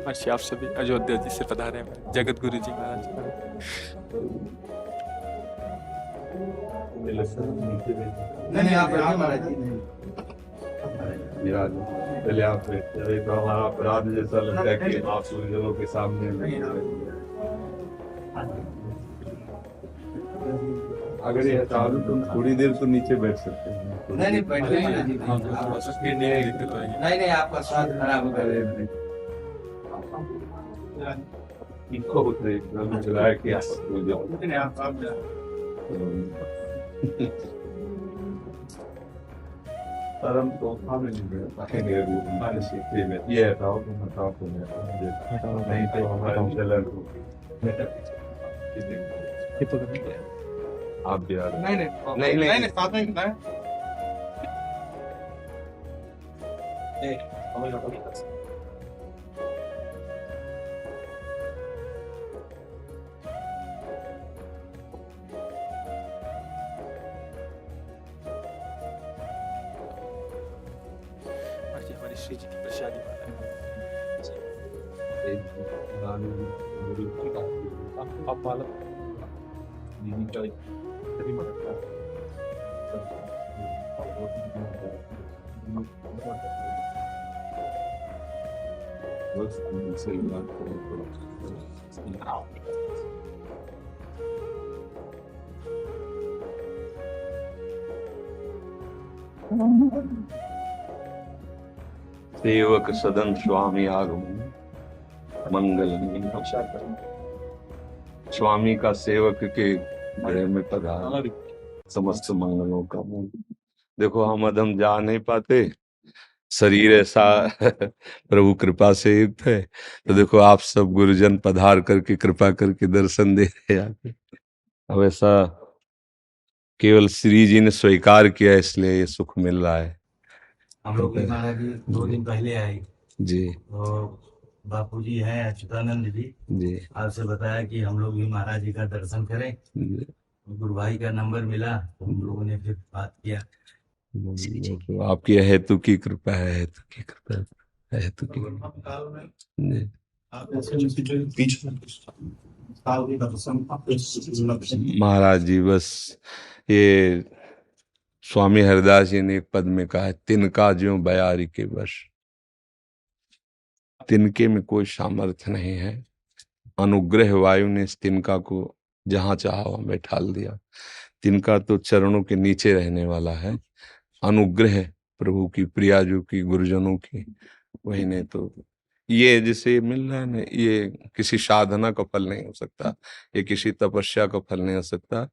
महर्षि आप सभी अयोध्या जी से पधारे हैं जगत गुरु जी महाराज। नहीं नहीं आप बैठिए महाराज जी। विराज पहले आप बैठते रहे तो हमारा अपराध जैसा लगता है कि आप सूर्यों के सामने नहीं रहे। अगर ये चालू तो थोड़ी देर तो नीचे बैठ सकते हैं। नहीं नहीं बैठिए महाराज जी। नहीं नहीं आपका स्वाद खराब कर रहे हैं। इनको होते एकदम चलाया कि परम तो हमें नहीं हमारे सीखते में ये हटाओ तुम हटाओ तुम नहीं तो हमारे चलन आप भी आ रहे नहीं नहीं साथ में बताएं। महर्षि हमारी श्री जी की प्रसादी आप पालक सही बात सेवक सदन स्वामी आगमन मंगल। स्वामी का सेवक के घरे में पधार समस्त मंगलों का मूल। देखो हम अधम जा नहीं पाते, शरीर ऐसा प्रभु कृपा से युक्त है, तो देखो आप सब गुरुजन पधार करके कृपा करके दर्शन दे रहे आके। अब ऐसा केवल श्री जी ने स्वीकार किया इसलिए ये सुख मिल रहा है। हम लोग महाराज जी 2 दिन पहले आए जी तो बापू जी हैं अच्युतानंद जी आपसे बताया कि हम लोग भी महाराज जी का दर्शन करें। गुरु भाई का नंबर मिला तो हम लोगों ने फिर बात किया। तो आपकी हेतु की कृपा है, हेतु की कृपा है, हेतु की महाराज जी बस ये स्वामी हरिदास जी ने एक पद में कहा है, तिनका ज्यों बयारी के वश। तिनके में कोई सामर्थ्य नहीं है, अनुग्रह वायु ने इस तिनका को जहां चाहा वहां बैठाल दिया। तिनका तो चरणों के नीचे रहने वाला है, अनुग्रह प्रभु की, प्रियाजू की, गुरुजनों की, वही ने तो ये जिसे मिल रहा है ना, ये किसी साधना का फल नहीं हो सकता, ये किसी तपस्या का फल नहीं हो सकता।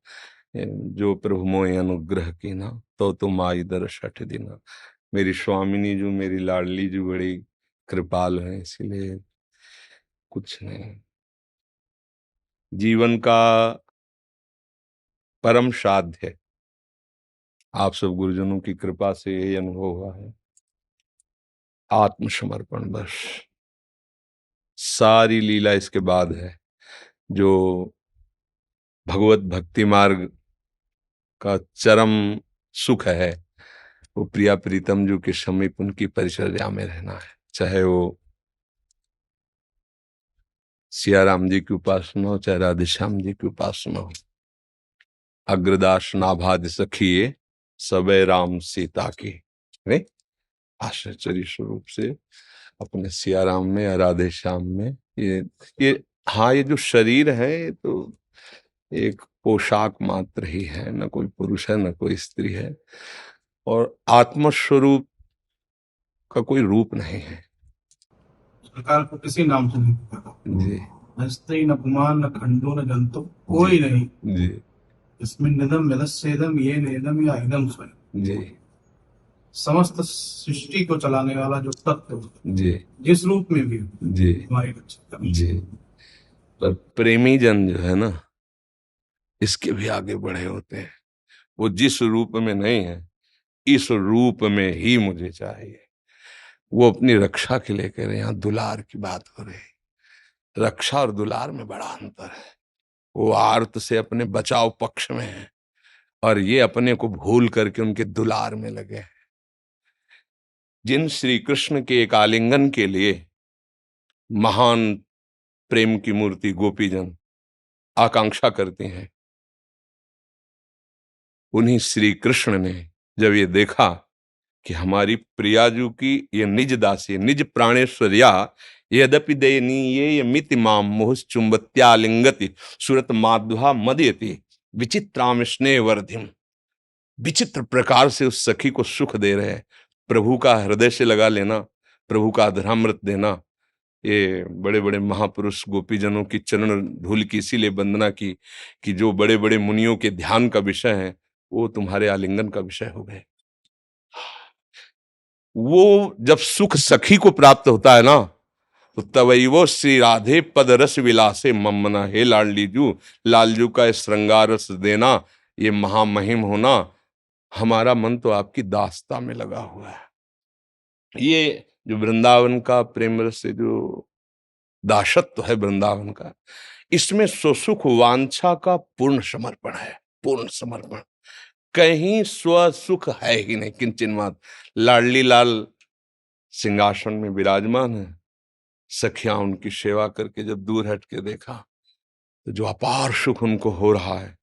जो प्रभु मोहि अनुग्रह की ना तो तुम आई दर छठ दिना। मेरी स्वामिनी जो मेरी लाडली जो बड़ी कृपाल है, इसीलिए कुछ नहीं। जीवन का परम साध्य है, आप सब गुरुजनों की कृपा से यही अनुभव हुआ है। आत्मसमर्पण बस, सारी लीला इसके बाद है। जो भगवत भक्ति मार्ग का चरम सुख है वो प्रिया प्रीतम जो के समीप उनकी परिचर्या में रहना है, चाहे वो सिया राम जी की उपासना हो, चाहे राधे श्याम जी की उपासना हो। अग्रदास नाभाद सखिए सबे राम सीता की, नहीं आश्चर्य स्वरूप से अपने सिया राम में या राधे श्याम में ये हाँ, ये जो शरीर है ये तो एक पोशाक मात्र ही है, न कोई पुरुष है न कोई स्त्री है, और आत्मस्वरूप का कोई रूप नहीं है। सरकार को किसी नाम से नहीं पुकारा जी हस्ते न पुमान न खंडो न जंतु कोई नहीं जी इसमें निदम यदस्येदम ये नेदम या इदम स्वयं। जी समस्त सृष्टि को चलाने वाला जो तत्व जी जिस रूप में भी जी हमारी रक्षा करे। जी। पर प्रेमी जन जो है ना, इसके भी आगे बढ़े होते हैं। वो जिस रूप में नहीं है, इस रूप में ही मुझे चाहिए। वो अपनी रक्षा के लिए कह रहे हैं। यहाँ दुलार की बात हो रही है, रक्षा और दुलार में बड़ा अंतर है। वो आर्त से अपने बचाव पक्ष में है और ये अपने को भूल करके उनके दुलार में लगे हैं। जिन श्री कृष्ण के एक आलिंगन के लिए महान प्रेम की मूर्ति गोपीजन आकांक्षा करते हैं। उन्हीं श्री कृष्ण ने जब ये देखा कि हमारी प्रियाजू की ये निज दासी निज प्राणेश्वर्या यद्यपि दयनीय मिति माम मोह चुंबत्यालिंगति सुरत माध्वा मदयति विचित्राम स्नेह वर्धिम। विचित्र प्रकार से उस सखी को सुख दे रहे हैं। प्रभु का हृदय से लगा लेना, प्रभु का अधरामृत देना, ये बड़े बड़े महापुरुष गोपीजनों की चरण धूल की इसीलिए वंदना की कि जो बड़े बड़े मुनियों के ध्यान का विषय है वो तुम्हारे आलिंगन का विषय हो गए। वो जब सुख सखी को प्राप्त होता है ना तो तवई वो श्री राधे पद रस विलासे ममना। हे लाडलीजू, लालजू का श्रृंगार रस देना, ये महामहिम होना, हमारा मन तो आपकी दास्ता में लगा हुआ है। ये जो वृंदावन का प्रेम रस से जो दासत्व है वृंदावन का, इसमें सुसुख वांछा का पूर्ण समर्पण है, पूर्ण समर्पण। कहीं स्वसुख है ही नहीं किंचन मात्र। लाडली लाल सिंहासन में विराजमान है, सखियां उनकी सेवा करके जब दूर हट के देखा तो जो अपार सुख उनको हो रहा है,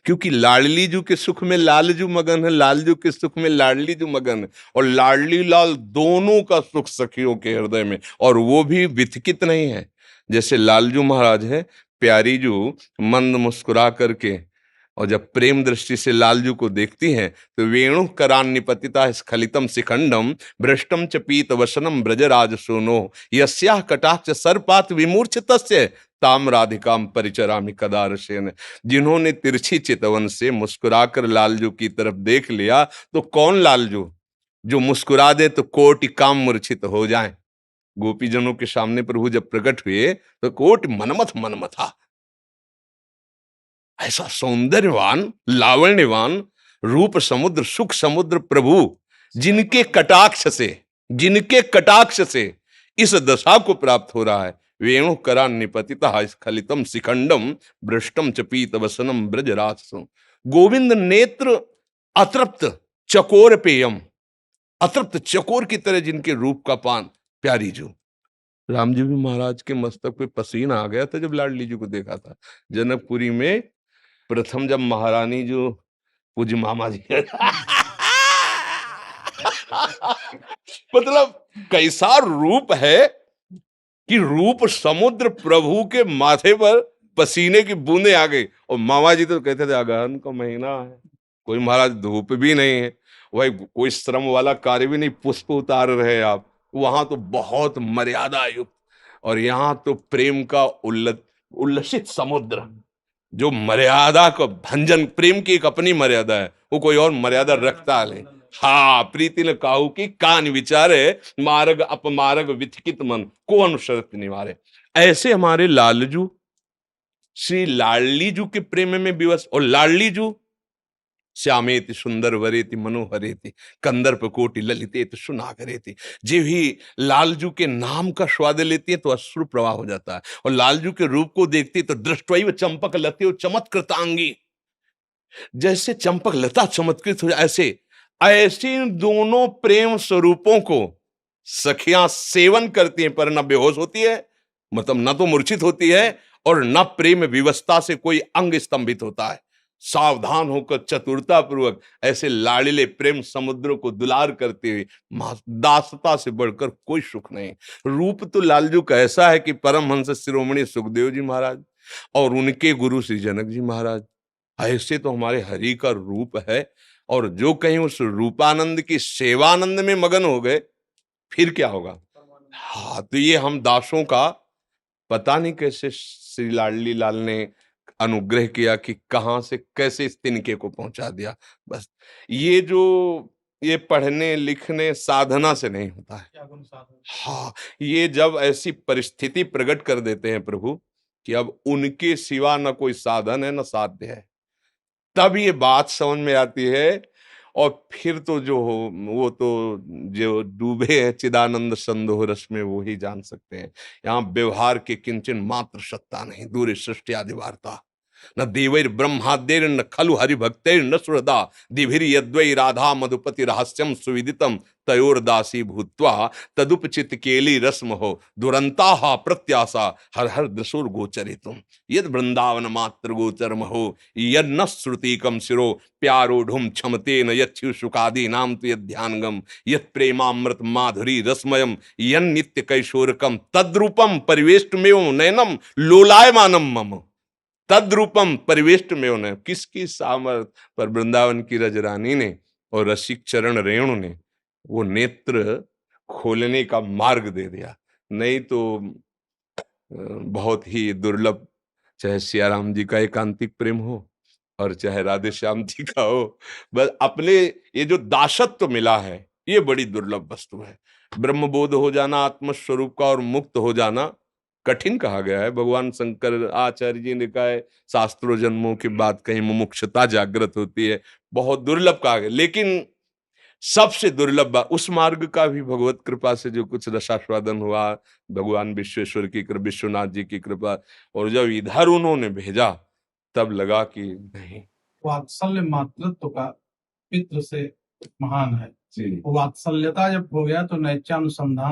क्योंकि लाडली जू के सुख में लालजू मगन है, लालजू के सुख में लाडली जू मगन है, और लाडली लाल दोनों का सुख सखियों के हृदय में, और वो भी विथकित नहीं है। जैसे लालजू महाराज है, प्यारी जू मंद मुस्कुरा करके, और जब प्रेम दृष्टि से लालजू को देखती हैं तो वेणु करान निपतिता स्खलितम शिखंडम भ्रष्टम च पीत वसनम ब्रजराज सोनो यस्याह कटाक्ष सर्पात विमूर्छितस्य ताम राधिकाम परिचरामि कदारसेन। जिन्होंने तिरछी चितवन से मुस्कुराकर लालजू की तरफ देख लिया तो कौन लालजू जो मुस्कुरा दे तो कोटि काम मूर्छित हो जाए। गोपीजनों के सामने प्रभु जब प्रकट हुए तो कोटि मनमथ मनमथा। ऐसा सौंदर्यवान लावण्यवान रूप समुद्र सुख समुद्र प्रभु, जिनके कटाक्ष से इस दशा को प्राप्त हो रहा है। वेणु करा निपतिता स्खलितम शिखंडम भ्रष्टम च पीत वसनम ब्रजराजसु। गोविंद नेत्र अतृप्त चकोर पेयम, अतृप्त चकोर की तरह जिनके रूप का पान। प्यारी जू राम जी भी महाराज के मस्तक पे पसीना आ गया था जब लाडली जी को देखा था जनकपुरी में। प्रथम जब महारानी जो पूज्य मामा जी मतलब कैसा रूप है कि रूप समुद्र प्रभु के माथे पर पसीने की बूंदें आ गई। और मामा जी तो कहते थे अगहन का महीना है, कोई महाराज धूप भी नहीं है, वही कोई श्रम वाला कार्य भी नहीं, पुष्प उतार रहे आप। वहां तो बहुत मर्यादा युक्त, और यहाँ तो प्रेम का उल्लसित समुद्र, जो मर्यादा को भंजन। प्रेम की एक अपनी मर्यादा है, वो कोई और मर्यादा रखता नहीं। हाँ, प्रीति ने काहू की कान विचारे मार्ग अपमार्ग विथकित मन को अनुसरत निवारे। ऐसे हमारे लालजू श्री लाडली जू के प्रेम में विवश। और लाडली जू श्यामेति सुंदर वरेति मनोहरेति कंदर्प कोटि ललितेति सुनागरेति। जे भी लालजू के नाम का स्वाद लेती है तो अश्रु प्रवाह हो जाता है, और लालजू के रूप को देखती है तो दृष्टवैव चंपक लते चमत्कृतांगी, जैसे चंपक लता चमत्कृत हो जाए ऐसे। ऐसे दोनों प्रेम स्वरूपों को सखियां सेवन करती हैं, पर न बेहोश होती है, मतलब न तो मूर्छित होती है, और न प्रेम विवस्था से कोई अंग स्तंभित होता है। सावधान होकर चतुरता पूर्वक ऐसे लाड़िले प्रेम समुद्र को दुलार करते हुए, दासता से बढ़कर कोई सुख नहीं। रूप तो लालजू का ऐसा है कि परमहंस शिरोमणि सुखदेव जी महाराज और उनके गुरु श्री जनक जी महाराज, ऐसे तो हमारे हरि का रूप है। और जो कहीं उस रूपानंद की सेवानंद में मगन हो गए फिर क्या होगा। हाँ, तो ये हम दासों का पता नहीं कैसे श्री लाडली लाल ने अनुग्रह किया कि कहां से कैसे इस तिनके को पहुंचा दिया। बस ये पढ़ने लिखने साधना से नहीं होता है। हाँ, ये जब ऐसी परिस्थिति प्रकट कर देते हैं प्रभु कि अब उनके सिवा न कोई साधन है न साध्य है, तब ये बात समझ में आती है। और फिर तो जो हो वो तो जो डूबे हैं चिदानंद संदोह रस में वो ही जान सकते हैं। यहाँ व्यवहार के किंचन मात्र सत्ता नहीं, दूर सृष्टि आदि वार्ता न देवैर ब्रह्माद्यैर न खलु हरिभक्तैर न सुहृदा दिभिर यद्वै राधा मधुपति रहस्यम सुविदितम तयोर्दासी भूत्वा तदुपचित केली रस्म हो दुरंता प्रत्याशा हर हर दृशुर गोचरितुम यद वृंदावन मात्र गोचरम हो यद न श्रुतिकम शिरो प्यारोढ़ुम क्षमते न यच्छु सुखादि नाम तो यद ध्यानगम यद प्रेमामृत माधुरी रसमयम यन नित्य कैशोरकम तद्रूपम परिवेष्टमेव नयनम लोलायमानम मम तद्रूपम परिवेष्टमेव नयनम। किसकी सामर्थ पर वृंदावन की रजरानी ने और रसिक चरण रेणु ने वो नेत्र खोलने का मार्ग दे दिया। नहीं तो बहुत ही दुर्लभ, चाहे सियाराम जी का एकांतिक प्रेम हो और चाहे राधे श्याम जी का हो, बस अपने ये जो दासत्व मिला है ये बड़ी दुर्लभ वस्तु है। ब्रह्मबोध हो जाना आत्मस्वरूप का और मुक्त हो जाना कठिन कहा गया है। भगवान शंकर आचार्य जी ने कहा है शास्त्रों जन्मों के बाद कहीं मुमुक्षुता जागृत होती है, बहुत दुर्लभ कहा गया। लेकिन सबसे दुर्लभ उस मार्ग का भी भगवत कृपा से जो कुछ रसास्वादन हुआ, भगवान विश्वेश्वर की कृपा, विश्वनाथ जी की कृपा, और जब इधर उन्होंने भेजा तब लगा कि नहीं, वात्सल्य मातृत्व का पितृ से महान है। जी वात्सल्यता जब हो गया तो नैत्यानुसंधान